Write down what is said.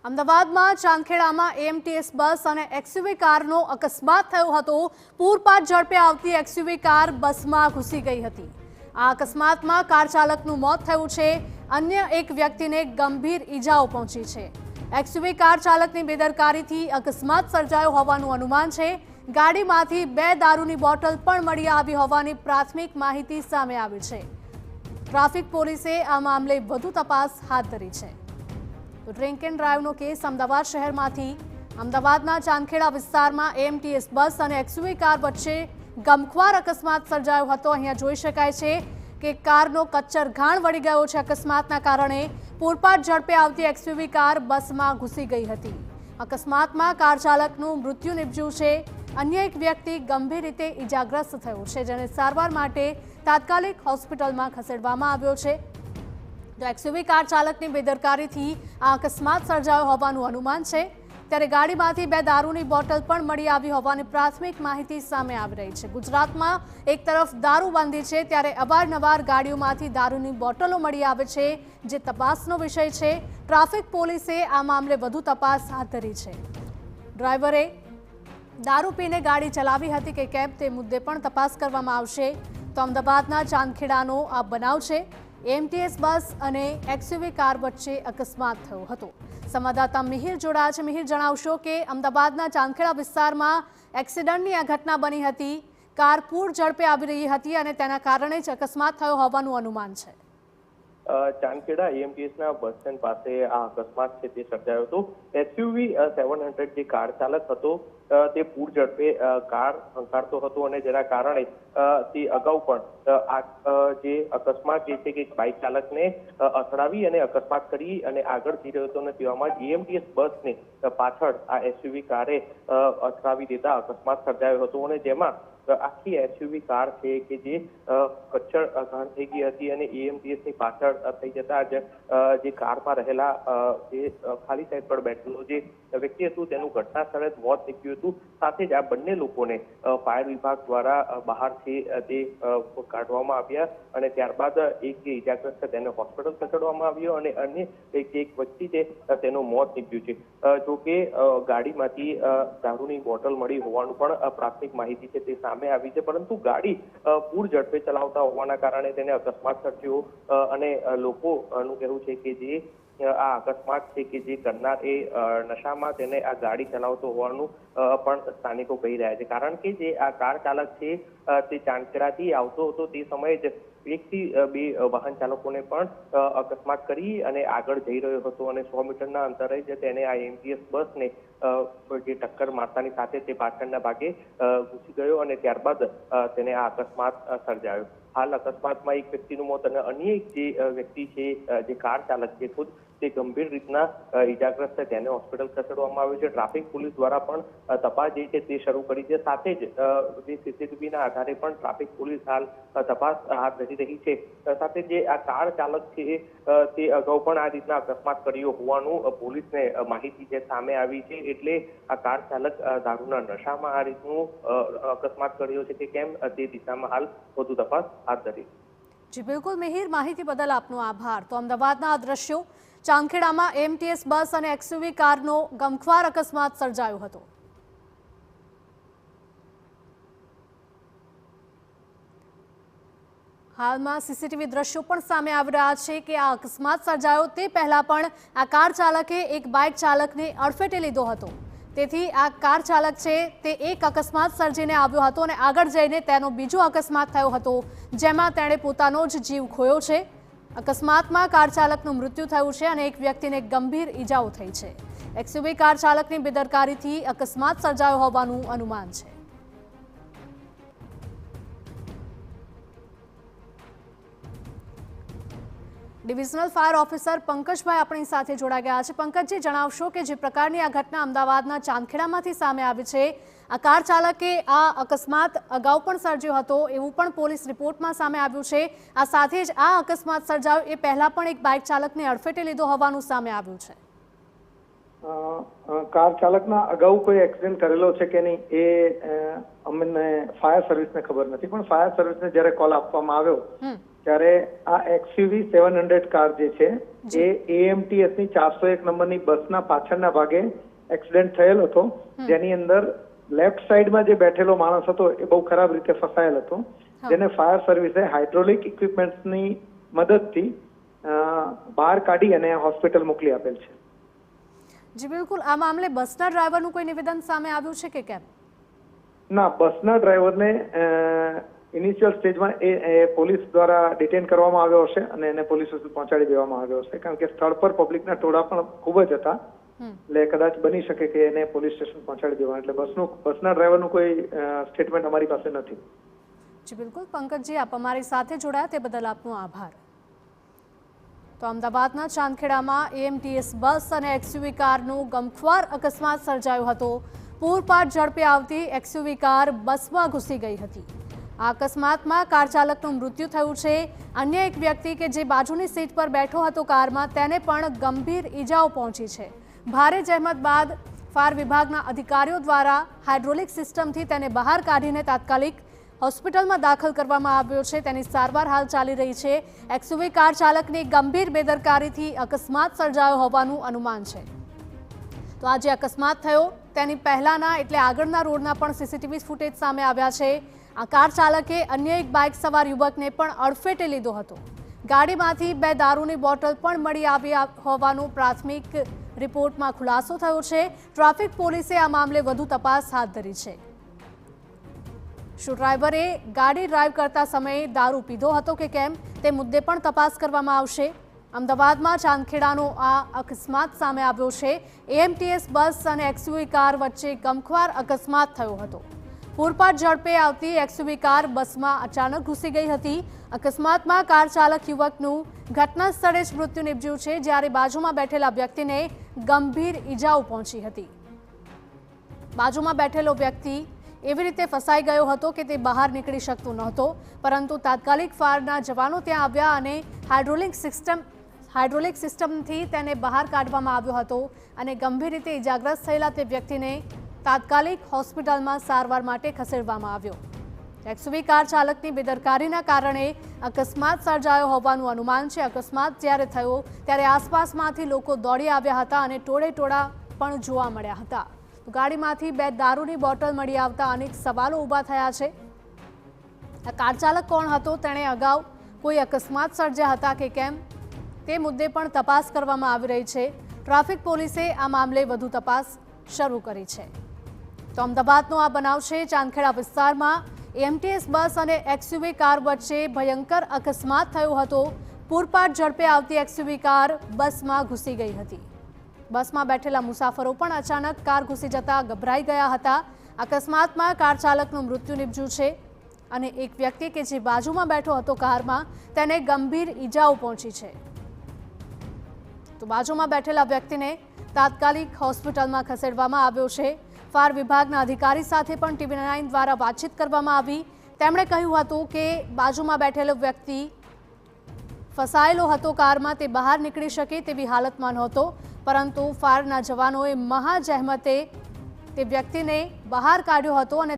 અમદાવાદમાં ચાંદખેડામાં એએમટીએસ બસ અને એક્સયુવી કારનો અકસ્માત થયો હતો। પૂરપાટ ઝડપે આવતી એક્સયુવી કાર બસમાં ઘૂસી ગઈ હતી। આ અકસ્માતમાં કાર ચાલકનું મોત થયું છે। અન્ય એક વ્યક્તિને ગંભીર ઈજાઓ પહોંચી છે। એક્સયુવી કાર ચાલકની બેદરકારીથી અકસ્માત સર્જાયો હોવાનું અનુમાન છે। ગાડીમાંથી 2 દારૂની બોટલ પણ મળી આવી હોવાની પ્રાથમિક માહિતી સામે આવી છે। ટ્રાફિક પોલીસે આ મામલે વધુ તપાસ હાથ ધરી છે। તો ડ્રિંક એન્ડ ડ્રાઈવનો કેસ અમદાવાદ શહેરમાંથી અમદાવાદના ચાંદખેડા વિસ્તારમાં એએમટીએસ બસ અને એક્સયુવી કાર વચ્ચે ગમખ્વાર અકસ્માત સર્જાયો હતો। અહીંયા જોઈ શકાય છે કે કારનો કચ્ચર ઘાણ વળી ગયો છે। અકસ્માતના કારણે પૂરપાટ ઝડપે આવતી એક્સયુવી કાર બસમાં ઘૂસી ગઈ હતી। અકસ્માતમાં કાર ચાલકનું મૃત્યુ નિપજ્યું છે। અન્ય એક વ્યક્તિ ગંભીર રીતે ઈજાગ્રસ્ત થયો છે, જેને સારવાર માટે તાત્કાલિક હોસ્પિટલમાં ખસેડવામાં આવ્યો છે। તો એક્સયુવી કાર ચાલકની બેદરકારીથી આ અકસ્માત સર્જાયો હોવાનું અનુમાન છે। ત્યારે ગાડીમાંથી 2 દારૂની બોટલ પણ મળી આવી હોવાની પ્રાથમિક માહિતી સામે આવી રહી છે। ગુજરાતમાં એક તરફ દારૂબંધી છે, ત્યારે અવારનવાર ગાડીઓમાંથી દારૂની બોટલો મળી આવે છે, જે તપાસનો વિષય છે। ટ્રાફિક પોલીસે આ મામલે વધુ તપાસ હાથ ધરી છે। ડ્રાઈવરે દારૂ પીને ગાડી ચલાવી હતી કે કેમ તે મુદ્દે પણ તપાસ કરવામાં આવશે। તો અમદાવાદના ચાંદખેડાનો આ બનાવ છે। એએમટીએસ બસ અને એક્સયુવી કાર વચ્ચે અકસ્માત થયો હતો। સંવાદદાતા મિહિર જોડાયા છે। મિહિર, જણાવશો કે અમદાવાદના ચાંદખેડા વિસ્તારમાં એક્સિડન્ટની આ ઘટના બની હતી। કાર પૂર ઝડપે આવી રહી હતી અને તેના કારણે જ અકસ્માત થયો હોવાનું અનુમાન છે। ચાંદખેડા એએમટીએસના બસ સ્ટેન્ડ પાસે આ અકસ્માત છે તે સર્જાયો હતો। એસયુવી 700 જે કાર ચાલક હતો તે પૂર ઝડપે કાર હંકારતો હતો અને જેના કારણે તે અગાઉ પણ આ જે અકસ્માત જે છે કે બાઇક ચાલકને અથડાવી અને અકસ્માત કરી અને આગળ જઈ રહ્યો હતો અને તેવામાં એએમટીએસ બસને પાછળ આ એસયુવી કારે અથડાવી દેતા અકસ્માત સર્જાયો હતો અને જેમાં આખી એસયુવી કાર છે કે જે કચ્ચર ઘાણ થઈ ગઈ હતી અને એએમટીએસની પાછળ થઈ જતા જે કારમાં રહેલા જે ખાલી સાઈડ પર બેઠેલો જે વ્યક્તિ હતું તેનું ઘટના સ્થળે મોત નીકળ્યું હતું। સાથે જ આ બંને લોકોને ફાયર વિભાગ દ્વારા બહારથી તે કાઢવામાં આવ્યા અને ત્યારબાદ એક જે ઇજાગ્રસ્ત તેને હોસ્પિટલ ખસેડવામાં આવ્યો અને અન્ય એક વ્યક્તિ છે તેનું મોત નીકળ્યું છે। જોકે ગાડીમાંથી દારૂની બોટલ મળી હોવાનું પણ પ્રાથમિક માહિતી છે તે સામે આવી છે, પરંતુ ગાડી પૂર ઝડપે ચલાવતા હોવાના કારણે તેને અકસ્માત સર્જ્યો અને લોકોનું કહેવું છે કે જે આ અકસ્માત છે કે જે કરનાર એ નશામાં તેને આ ગાડી ચલાવતો હોવાનું પણ સ્થાનિકો કહી રહ્યા છે। કારણ કે જે આ કાર ચાલક છે તે ચાંદખેડાથી આવતો હતો તે સમયે જ 1 થી 2 વાહન ચાલકોને પણ અકસ્માત કરી અને આગળ જઈ રહ્યો હતો અને 100 મીટરના અંતરે જ તેને આ એએમટીએસ બસને જે ટક્કર મારતાની સાથે તે પાછળના ભાગે ઘૂસી ગયો અને ત્યારબાદ તેને આ અકસ્માત સર્જાયો। હાલ અકસ્માતમાં એક વ્યક્તિનું મોત અને અન્ય એક જે વ્યક્તિ છે જે કાર ચાલક છે ખુદ તે ગંભીર રીતના ઈજાગ્રસ્ત છે, તેને હોસ્પિટલ ખસેડવામાં આવ્યું છે। ટ્રાફિક પોલીસ દ્વારા પણ તપાસ જે છે તે શરૂ કરી છે। સાથે જ જે સીસીટીવીના આધારે પણ ટ્રાફિક પોલીસ હાલ તપાસ હાથ ધરી રહી છે। સાથે જે આ કાર ચાલક છે તે અગાઉ પણ આ રીતના અકસ્માત કર્યો હોવાનું પોલીસને માહિતી છે સામે આવી છે। એટલે આ કાર ચાલક દારૂના નશામાં આ રીતનું અકસ્માત કર્યો છે કે કેમ તે દિશામાં હાલ વધુ તપાસ હાથ ધરી। જી બિલકુલ મિહિર, માહિતી બદલ આપનો આભાર। તો અમદાવાદના આ દ્રશ્યો, ચાંદખેડામાં એએમટીએસ બસ અને એક્સયુવી કારનો ગમખ્વાર અકસ્માત સર્જાયો હતો। હાલમાં સીસીટીવી દ્રશ્યો પણ સામે આવી રહ્યા છે કે આ અકસ્માત સર્જાયો તે પહેલા પણ આ કાર ચાલકે એક બાઇક ચાલકને અડફેટે લીધો હતો। તેથી આ કાર ચાલક છે તે એક અકસ્માત સર્જીને આવ્યો હતો અને આગળ જઈને તેનો બીજો અકસ્માત થયો હતો, જેમાં તેણે પોતાનો જ જીવ ખોયો છે। અકસ્માતમાં કાર ચાલકનું મૃત્યુ થયું છે અને એક વ્યક્તિને ગંભીર ઈજાઓ થઈ છે। એક્સયુવી કાર ચાલકની બેદરકારીથી અકસ્માત સર્જાયો હોવાનું અનુમાન છે। ડિવિઝનલ ફાયર ઓફિસર પંકજભાઈ આપણી સાથે જોડાઈ ગયા છે। પંકજજી, જણાવશો કે જે પ્રકારની આ ઘટના અમદાવાદના ચાંદખેડામાંથી સામે આવી છે, આ કાર ચાલકે આ અકસ્માત અગાઉ પણ સર્જ્યો હતો એવું પણ પોલીસ રિપોર્ટમાં સામે આવ્યું છે। આ સાથે જ આ અકસ્માત સર્જાયો એ પહેલા પણ એક બાઇક ચાલકને અડફેટે લીધો હોવાનું સામે આવ્યું છે। કાર ચાલકના અગાઉ કોઈ એક્સિડન્ટ કરેલો છે કે નહીં એ અમને ફાયર સર્વિસને ખબર નથી, પણ ફાયર સર્વિસને જ્યારે કોલ આપવામાં આવ્યો ત્યારે આ XUV 700 કાર જે છે એ AMTS ની 401 નંબરની બસના પાછળના ભાગે એક્સિડન્ટ થયેલ હતો, જેની અંદર લેફ્ટ સાઈડમાં જે બેઠેલો માણસ હતો એ બહુ ખરાબ રીતે ફસાયેલ હતો, જેને ફાયર સર્વિસે હાઇડ્રોલિક ઇક્વિપમેન્ટ્સની મદદથી બહાર કાઢી અને હોસ્પિટલ મોકલી આપેલ છે. જી બિલકુલ. આ મામલે બસના ડ્રાઈવરનું કોઈ નિવેદન સામે આવ્યું છે કે કેમ? ના, બસના ડ્રાઈવરને ઇનિશિયલ સ્ટેજમાં એ પોલીસ દ્વારા ડિટેન કરવામાં આવ્યો હશે અને એને પોલીસ સુધી પહોંચાડી દેવામાં આવ્યો હશે, કારણ કે સ્થળ પર પબ્લિકના ટોળા પણ ખૂબ જ હતા, એટલે કદાચ બની શકે કે એને પોલીસ સ્ટેશન પહોંચાડી દેવાનું. એટલે બસના ડ્રાઈવરનું કોઈ સ્ટેટમેન્ટ અમારી પાસે નથી. જી બિલકુલ. પંકજજી, આપ અમારી સાથે જોડાયા તે બદલ આપનો આભાર. તો અમદાવાદના ચાંદખેડામાં AMTS બસ અને XUV કારનો ગમખ્વાર અકસ્માત સર્જાયો હતો. પૂરપાટ ઝડપે આવતી XUV કાર બસમાં ઘૂસી ગઈ હતી. આ અકસ્માતમાં કાર ચાલકનું મૃત્યુ થયું છે. અન્ય એક વ્યક્તિ કે જે બાજુની સીટ પર બેઠો હતો કારમાં, તેને પણ ગંભીર ઈજાઓ પહોંચી છે. ભારે જહેમત બાદ ફાયર વિભાગના અધિકારીઓ દ્વારા હાઇડ્રોલિક સિસ્ટમથી તેને બહાર કાઢીને તાત્કાલિક હોસ્પિટલમાં દાખલ કરવામાં આવ્યો છે. તેની સારવાર હાલ ચાલી રહી છે. XUV કાર ચાલકની ગંભીર બેદરકારીથી અકસ્માત સર્જાયો હોવાનું અનુમાન છે. તો આ જે અકસ્માત થયો તેની પહેલાના એટલે આગળના રોડના પણ CCTV ફૂટેજ સામે આવ્યા છે. આ કાર ચાલકે અન્ય એક બાઇક સવાર યુવકને પણ અડફેટે લીધો હતો. ગાડીમાંથી 2 દારૂની બોટલ પણ મળી આવી હોવાનો પ્રાથમિક રિપોર્ટમાં ખુલાસો થયો છે. ટ્રાફિક પોલીસે આ મામલે વધુ તપાસ હાથ ધરી છે. શું ડ્રાઈવરે ગાડી ડ્રાઈવ કરતા સમયે દારૂ પીધો હતો કે કેમ તે મુદ્દે પણ તપાસ કરવામાં આવશે. અમદાવાદમાં ચાંદખેડાનો આ અકસ્માત સામે આવ્યો છે. AMTS બસ અને XUV કાર વચ્ચે ગમખ્વાર અકસ્માત થયો હતો. પૂરપાટ ઝડપે આવતી XUV કાર બસમાં અચાનક ઘૂસી ગઈ હતી. અકસ્માતમાં કાર ચાલક યુવકનું ઘટના સ્થળે જ મૃત્યુ નિપજ્યું છે, જ્યારે બાજુમાં બેઠેલા વ્યક્તિને ગંભીર ઈજાઓ પહોંચી હતી. બાજુમાં બેઠેલો વ્યક્તિ એવી રીતે ફસાઈ ગયો હતો કે તે બહાર નીકળી શકતો નહોતો, પરંતુ તાત્કાલિક ફાયરના જવાનો ત્યાં આવ્યા અને હાઇડ્રોલિક સિસ્ટમથી તેને બહાર કાઢવામાં આવ્યો હતો અને ગંભીર રીતે ઇજાગ્રસ્ત થયેલા તે વ્યક્તિને તાત્કાલિક હોસ્પિટલમાં સારવાર માટે ખસેડવામાં આવ્યો. XUV કાર ચાલકની બેદરકારીના કારણે અકસ્માત સર્જાયો હોવાનું અનુમાન છે. અકસ્માત જ્યારે થયો ત્યારે આસપાસમાંથી લોકો દોડી આવ્યા હતા અને ટોળે-ટોળા પણ જોવા મળ્યા હતા. ગાડીમાંથી 2 દારૂની બોટલ મળી આવતા અનેક સવાલો ઊભા થયા છે. આ કાર ચાલક કોણ હતો? તેણે અગાઉ કોઈ અકસ્માત સર્જ્યા હતા કે કેમ તે મુદ્દે પણ તપાસ કરવામાં આવી રહી છે. ટ્રાફિક પોલીસે આ મામલે વધુ તપાસ શરૂ કરી છે. તો અમદાવાદનો આ બનાવ છે. ચાંદખેડા વિસ્તારમાં AMTS બસ અને XUV કાર વચ્ચે ભયંકર અકસ્માત થયો હતો. પૂરપાટ ઝડપે આવતી XUV કાર બસમાં ઘૂસી ગઈ હતી. બસમાં બેઠેલા મુસાફરો પણ અચાનક કાર ઘૂસી જતા ગભરાઈ ગયા હતા. અકસ્માતમાં કાર ચાલકનું મૃત્યુ નિપજ્યું છે અને એક વ્યક્તિ કે જે બાજુમાં બેઠો હતો કારમાં, તેને ગંભીર ઈજાઓ પહોંચી છે. તો બાજુમાં બેઠેલા વ્યક્તિને તાત્કાલિક હોસ્પિટલમાં ખસેડવામાં આવ્યો છે. ફાયર વિભાગના અધિકારી સાથે પણ TV9 દ્વારા વાતચીત કરવામાં આવી. તેમણે કહ્યું હતું કે બાજુમાં બેઠેલો વ્યક્તિ ફસાયેલો હતો કારમાં, તે બહાર નીકળી શકે તેવી હાલતમાં નહોતો, પરંતુ ફાયરના જવાનોએ મહા જહેમતે તે વ્યક્તિને બહાર કાઢ્યો હતો અને